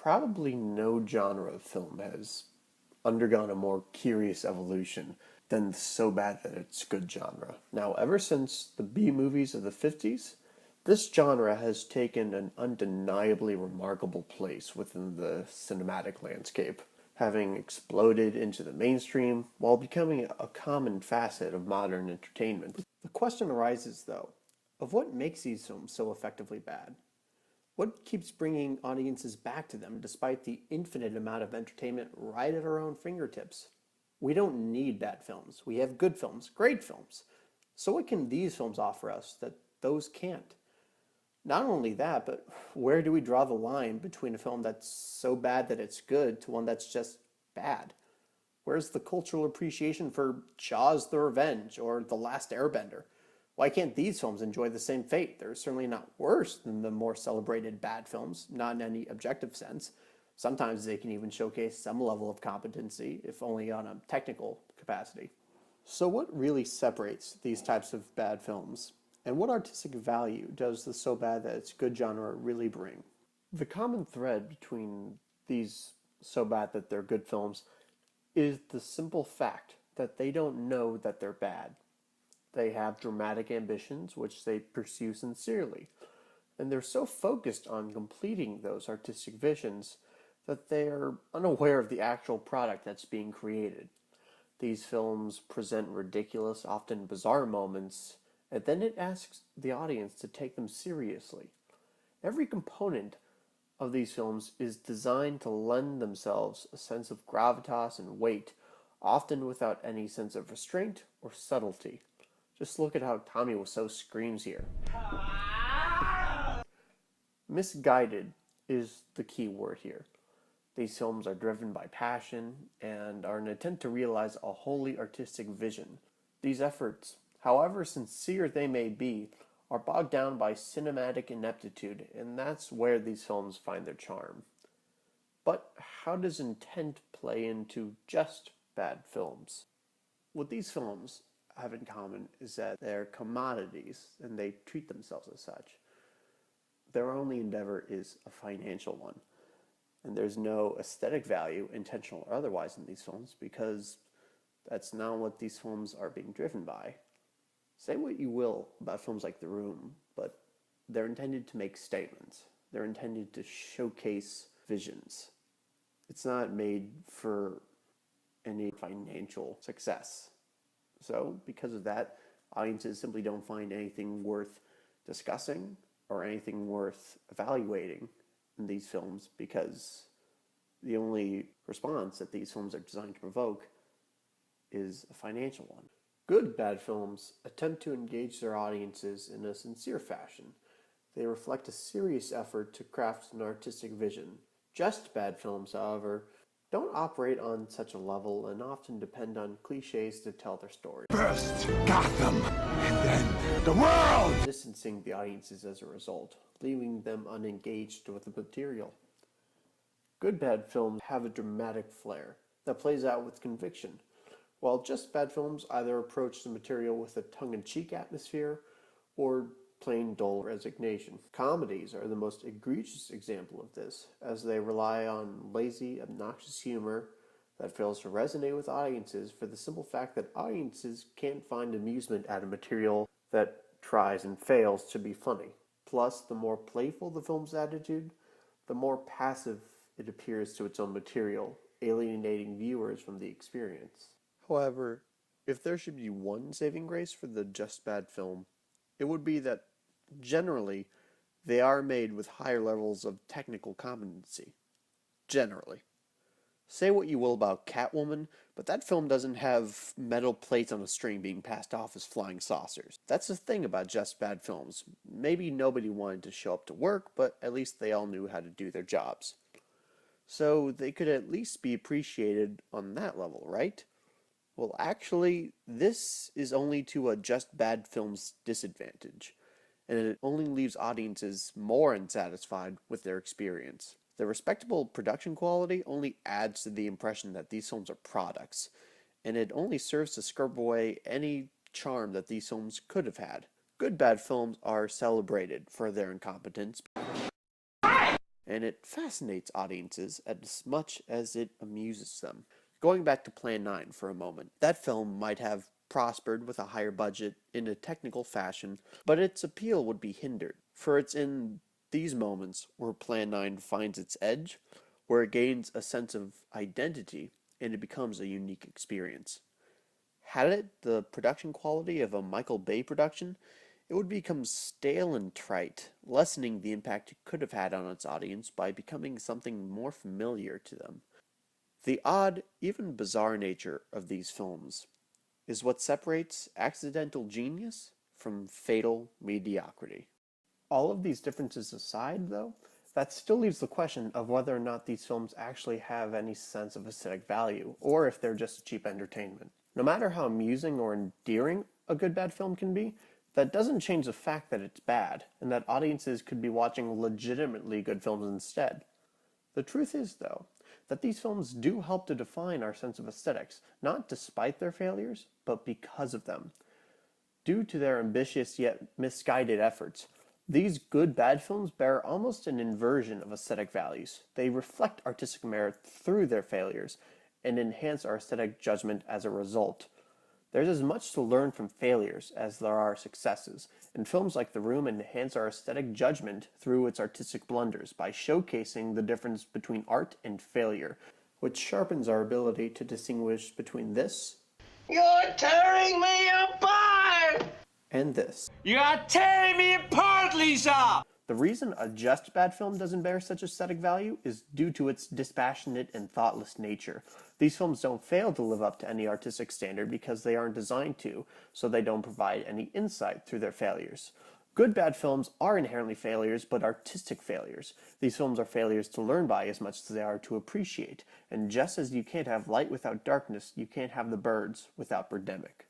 Probably no genre of film has undergone a more curious evolution than the so bad that it's good genre. Now, ever since the B movies of the 50s, this genre has taken an undeniably remarkable place within the cinematic landscape, having exploded into the mainstream while becoming a common facet of modern entertainment. The question arises, though, of what makes these films so effectively bad? What keeps bringing audiences back to them despite the infinite amount of entertainment right at our own fingertips? We don't need bad films. We have good films, great films. So what can these films offer us that those can't? Not only that, but where do we draw the line between a film that's so bad that it's good to one that's just bad? Where's the cultural appreciation for Jaws the Revenge or The Last Airbender? Why can't these films enjoy the same fate? They're certainly not worse than the more celebrated bad films, not in any objective sense. Sometimes they can even showcase some level of competency, if only on a technical capacity. So what really separates these types of bad films? And what artistic value does the so bad that it's good genre really bring? The common thread between these so bad that they're good films is the simple fact that they don't know that they're bad. They have dramatic ambitions, which they pursue sincerely, and they're so focused on completing those artistic visions that they are unaware of the actual product that's being created. These films present ridiculous, often bizarre moments, and then it asks the audience to take them seriously. Every component of these films is designed to lend themselves a sense of gravitas and weight, often without any sense of restraint or subtlety. Just look at how Tommy Wiseau screams here. Misguided is the key word here. These films are driven by passion and are an attempt to realize a wholly artistic vision. These efforts, however sincere they may be, are bogged down by cinematic ineptitude, and that's where these films find their charm. But how does intent play into just bad films? What these films have in common is that they're commodities and they treat themselves as such. Their only endeavor is a financial one. And there's no aesthetic value, intentional or otherwise, in these films because that's not what these films are being driven by. Say what you will about films like The Room, but they're intended to make statements. They're intended to showcase visions. It's not made for any financial success. So, because of that, audiences simply don't find anything worth discussing or anything worth evaluating in these films because the only response that these films are designed to provoke is a financial one. Good bad films attempt to engage their audiences in a sincere fashion. They reflect a serious effort to craft an artistic vision. Just bad films, however, don't operate on such a level and often depend on cliches to tell their story. First Gotham, and then the world! Distancing the audiences as a result, leaving them unengaged with the material. Good bad films have a dramatic flair that plays out with conviction, while just bad films either approach the material with a tongue-in-cheek atmosphere or plain dull resignation. Comedies are the most egregious example of this, as they rely on lazy, obnoxious humor that fails to resonate with audiences for the simple fact that audiences can't find amusement at a material that tries and fails to be funny. Plus, the more playful the film's attitude, the more passive it appears to its own material, alienating viewers from the experience. However, if there should be one saving grace for the just bad film, it would be that generally they are made with higher levels of technical competency. Generally. Say what you will about Catwoman, but that film doesn't have metal plates on a string being passed off as flying saucers. That's the thing about just bad films. Maybe nobody wanted to show up to work, but at least they all knew how to do their jobs. So they could at least be appreciated on that level, right? Well, actually, this is only to a just bad film's disadvantage, and it only leaves audiences more unsatisfied with their experience. The respectable production quality only adds to the impression that these films are products, and it only serves to scrub away any charm that these films could have had. Good bad films are celebrated for their incompetence, and it fascinates audiences as much as it amuses them. Going back to Plan 9 for a moment, that film might have prospered with a higher budget in a technical fashion, but its appeal would be hindered, for it's in these moments where Plan 9 finds its edge, where it gains a sense of identity, and it becomes a unique experience. Had it the production quality of a Michael Bay production, it would become stale and trite, lessening the impact it could have had on its audience by becoming something more familiar to them. The odd, even bizarre nature of these films is what separates accidental genius from fatal mediocrity. All of these differences aside, though, that still leaves the question of whether or not these films actually have any sense of aesthetic value, or if they're just cheap entertainment. No matter how amusing or endearing a good bad film can be, that doesn't change the fact that it's bad, and that audiences could be watching legitimately good films instead. The truth is, though, that these films do help to define our sense of aesthetics, not despite their failures, but because of them. Due to their ambitious yet misguided efforts, these good bad films bear almost an inversion of aesthetic values. They reflect artistic merit through their failures, and enhance our aesthetic judgment as a result. There's as much to learn from failures as there are successes, and films like The Room enhance our aesthetic judgment through its artistic blunders by showcasing the difference between art and failure, which sharpens our ability to distinguish between this You're tearing me apart! and this. You're tearing me apart, Lisa! The reason a just bad film doesn't bear such aesthetic value is due to its dispassionate and thoughtless nature. These films don't fail to live up to any artistic standard because they aren't designed to, so they don't provide any insight through their failures. Good bad films are inherently failures, but artistic failures. These films are failures to learn by as much as they are to appreciate, and just as you can't have light without darkness, you can't have the birds without Birdemic.